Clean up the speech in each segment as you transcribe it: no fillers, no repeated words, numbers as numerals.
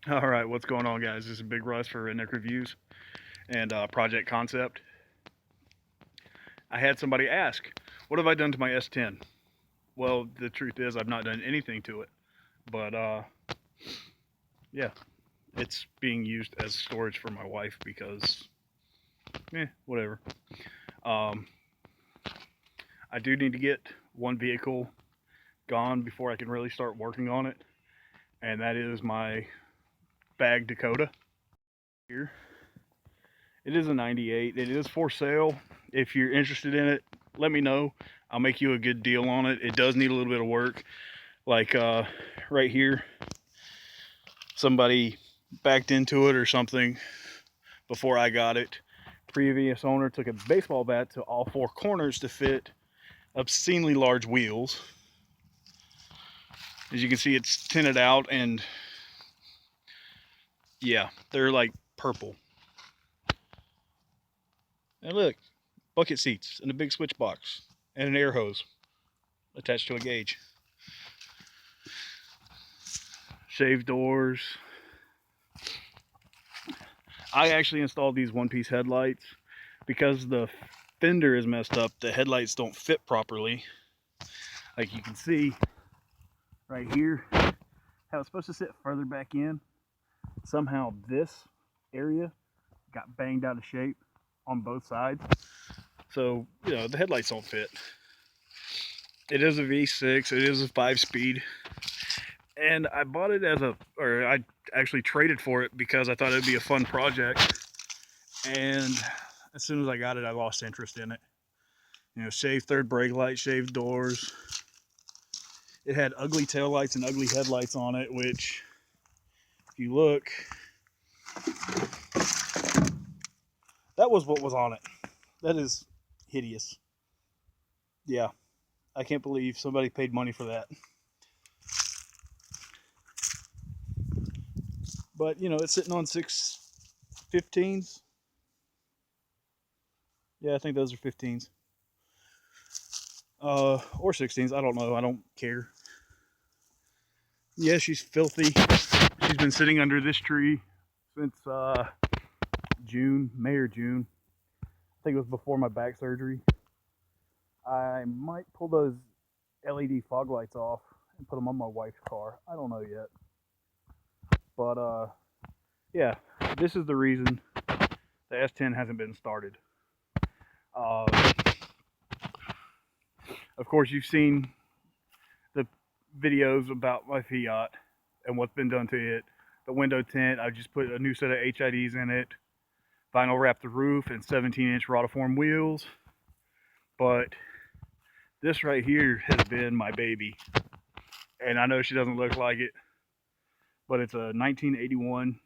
All right, what's going on, guys? This is Big Russ for Redneck Reviews and Project Concept. I had somebody ask, "What have I done to my S10?" Well, the truth is, I've not done anything to it, but yeah, it's being used as storage for my wife because, whatever. Um, I do need to get one vehicle gone before I can really start working on it, and that is my Bag Dakota. Here, it is a '98. It is for sale. If you're interested in it, let me know. I'll make you a good deal on it. It does need a little bit of work. Like right here, somebody backed into it or something before I got it. Previous owner took a baseball bat to all four corners to fit obscenely large wheels. As you can see, it's tinted out, and yeah, they're like purple. And look, bucket seats and a big switch box and an air hose attached to a gauge. Shaved doors. I actually installed these one-piece headlights because the fender is messed up. The headlights don't fit properly. Like you can see right here, how it's supposed to sit further back in. Somehow this area got banged out of shape on both sides. So, the headlights don't fit. It is a V6, it is a 5-speed. And I bought it I actually traded for it because I thought it'd be a fun project. And as soon as I got it, I lost interest in it. Shaved third brake light, shaved doors. It had ugly taillights and ugly headlights on it, which, if you look, that was what was on it. That is hideous. Yeah, I can't believe somebody paid money for that. But, it's sitting on 615s. Yeah, I think those are 15s. Or 16s. I don't know. I don't care. Yeah, she's filthy. She's been sitting under this tree since May or June. I think it was before my back surgery. I might pull those LED fog lights off and put them on my wife's car. I don't know yet. But yeah, this is the reason the S10 hasn't been started. Uh, of course, you've seen the videos about my Fiat and what's been done to it. The window tint, I just put a new set of HIDs in it, vinyl wrapped the roof, and 17-inch Rotiform wheels. But this right here has been my baby. And I know she doesn't look like it, but it's a 1981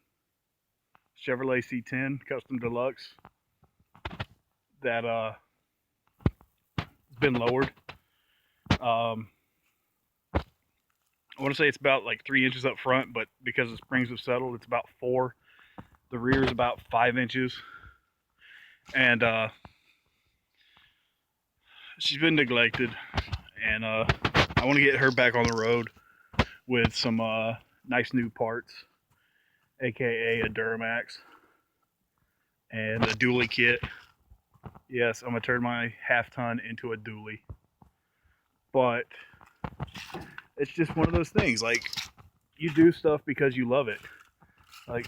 Chevrolet C10 Custom Deluxe that been lowered. I want to say it's about like 3 inches up front, but because the springs have settled, it's about 4. The rear is about 5 inches, and she's been neglected. And I want to get her back on the road with some nice new parts, aka a Duramax and a dually kit. Yes, I'm gonna turn my half ton into a dually, but it's just one of those things. Like, you do stuff because you love it. Like,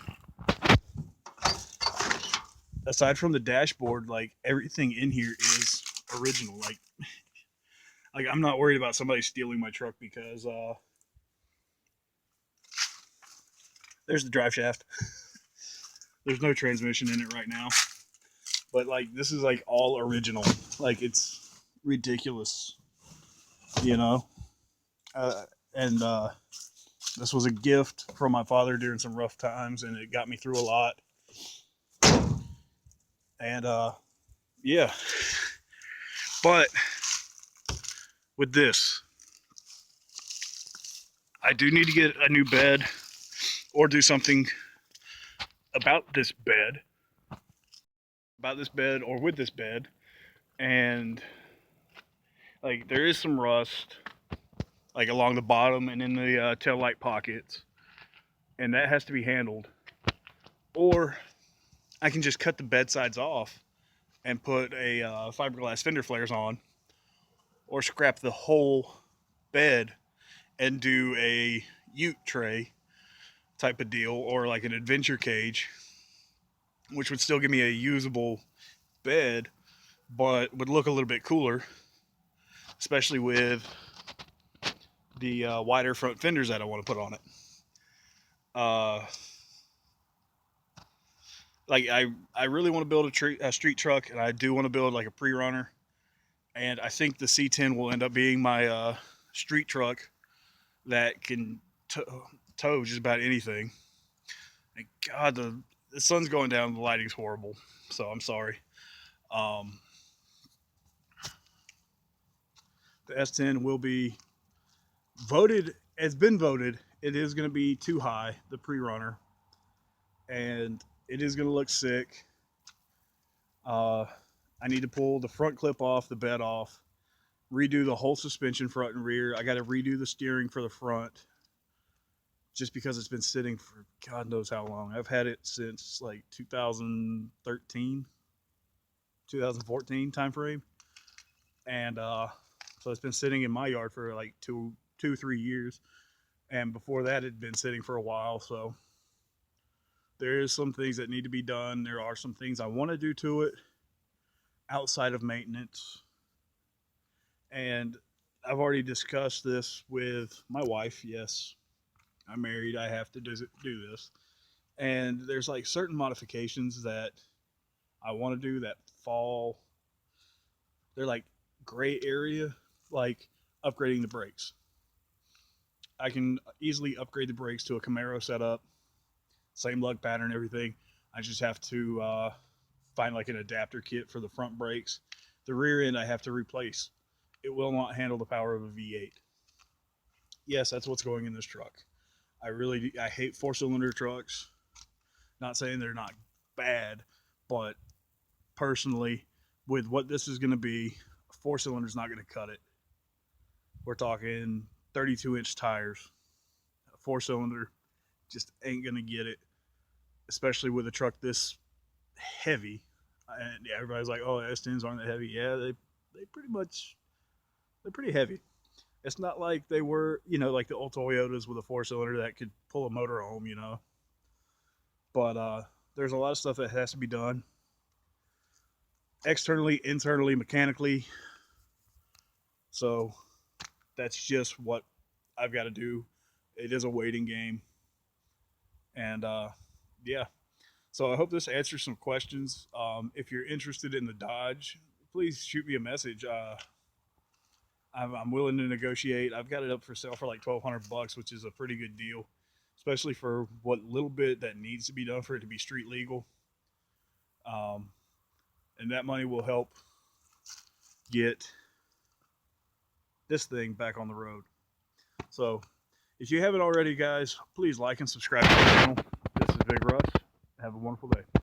aside from the dashboard, like, everything in here is original. Like I'm not worried about somebody stealing my truck because there's the drive shaft. There's no transmission in it right now, but like this is like all original. Like, it's ridiculous, you know. And this was a gift from my father during some rough times, and it got me through a lot. And yeah, but with this, I do need to get a new bed or do something about this bed, or with this bed. And like, there is some rust like along the bottom and in the tail light pockets. and that has to be handled. Or I can just cut the bed sides off and put a fiberglass fender flares on, or scrap the whole bed and do a ute tray type of deal, or like an adventure cage, which would still give me a usable bed, but would look a little bit cooler, especially with the wider front fenders that I want to put on it. Like I really want to build a street truck, and I do want to build like a pre-runner, and I think the C10 will end up being my street truck that can tow just about anything. And God, the sun's going down, the lighting's horrible, so I'm sorry. The S10 will be voted, it's been voted, it is going to be too high, the pre-runner, and it is going to look sick. I need to pull the front clip off, the bed off, redo the whole suspension front and rear. I got to redo the steering for the front, just because it's been sitting for God knows how long. I've had it since like 2013, 2014 time frame, and so it's been sitting in my yard for like 3 years, and before that it'd been sitting for a while. So there is some things that need to be done. There are some things I want to do to it outside of maintenance, and I've already discussed this with my wife. Yes, I'm married, I have to do this, and there's like certain modifications that I want to do that fall, they're like gray area, like upgrading the brakes. I can easily upgrade the brakes to a Camaro setup, same lug pattern, everything. I just have to find like an adapter kit for the front brakes. The rear end I have to replace. It will not handle the power of a V8. Yes, that's what's going in this truck. I hate 4-cylinder trucks. Not saying they're not bad, but personally, with what this is going to be, a 4-cylinder is not going to cut it. We're talking 32-inch tires. A 4-cylinder just ain't going to get it, especially with a truck this heavy. And everybody's like, "Oh, S10s aren't that heavy." Yeah, they're pretty heavy. It's not like they were, like the old Toyotas with a 4-cylinder that could pull a motor home, But there's a lot of stuff that has to be done externally, internally, mechanically. So that's just what I've got to do. It is a waiting game. And yeah. So I hope this answers some questions. If you're interested in the Dodge, please shoot me a message. I'm willing to negotiate. I've got it up for sale for like $1,200, which is a pretty good deal, especially for what little bit that needs to be done for it to be street legal. And that money will help get this thing back on the road. So if you haven't already, guys, please like and subscribe to the channel. This is Big Russ. Have a wonderful day.